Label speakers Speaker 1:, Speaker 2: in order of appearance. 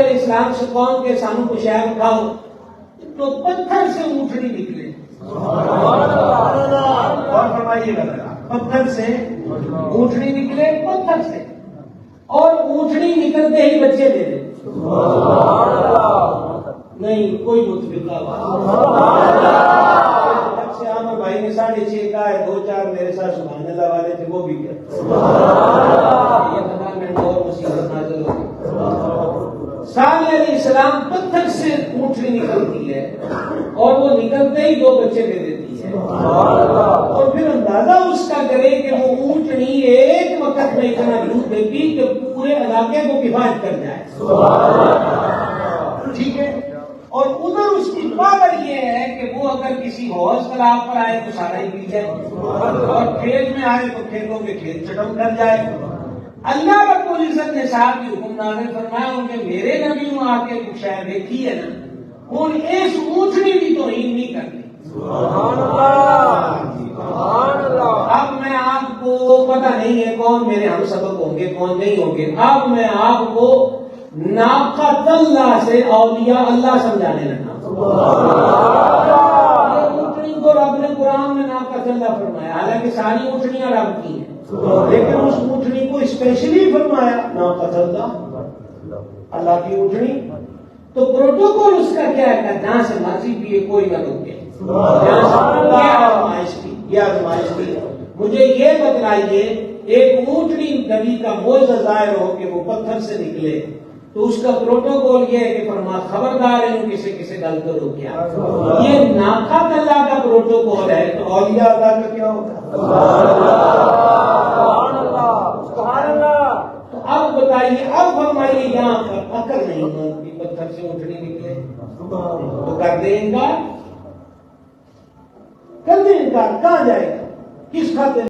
Speaker 1: علیہ السلام سے قوم کے سامنے کو شہر کھاؤ تو پتھر سے اونٹنی نکلے. اور فرمائیے گا پتھر سے اونٹنی نکلے, پتھر سے, اور اونٹنی نکلتے ہی بچے دے دے. نہیں کوئی متفقہ اچھے عامر بھائی نے 6.5 کا ہے, 2-4 میرے ساتھ سبحان اللہ والے تھے, وہ بھی کیا یہ خدا میں اور مصیبت نازل ہوگی. صالح علیہ السلام پتھر سے اونٹنی نکلتی ہے اور وہ نکلتے ہی 2 بچے دے دیتی ہے. اور پھر اندازہ اس کا کرے کہ وہ اونٹنی ایک وقت میں اتنا دودھ دیتی کہ پورے علاقے کو کفایت کر جائے. ٹھیک ہے. اور ادھر اس کی پاور یہ ہے کہ وہ اگر کسی حوض تالاب پر آئے تو سارا ہی پی جائے, اور کھیت میں آئے تو کھیتوں کے کھیت چٹم کر جائے. اللہ رب العزت نے صاحب کی حکم نازل فرمایا ان کے میرے نبی نے آ کے کچھ شاید دیکھی ہے نا, ان اس اونٹنی بھی تو نہیں کرتی. اب میں آپ کو پتہ نہیں ہے کون میرے ہم سبق ہوں گے کون نہیں ہوں گے. اب میں آپ کو ناقۃ اللہ سے اولیاء اللہ سمجھانے لگا. اونٹنی کو رب نے قرآن میں ناقۃ اللہ فرمایا, حالانکہ ساری اونٹنیاں رب کی ہیں, لیکن اس اونٹنی کو اسپیشلی فرمایا ناقۃ اللہ کی اونٹنی. تو پروٹوکول اس کا کیا ہے کہ جہاں سے مرضی پیے کوئی نہ روکے. یہ آزمائش کی. مجھے یہ بتلائیے ایک اونٹنی نبی کا معجزہ ظاہر ہو کہ وہ پتھر سے نکلے تو اس کا پروٹوکول یہ ہے کہ فرما خبردار ہے کسی گل کو روکیا. یہ ناقۃ اللہ کا پروٹوکول ہے تو اولیاء اللہ کا کیا ہوگا؟ تو اب بتائیے, اب فرمائیے یہاں پر عقل نہیں مانتی پتھر سے اونٹنی نکلے تو کر دیں انکار, کہاں جائے گا, کس خاطر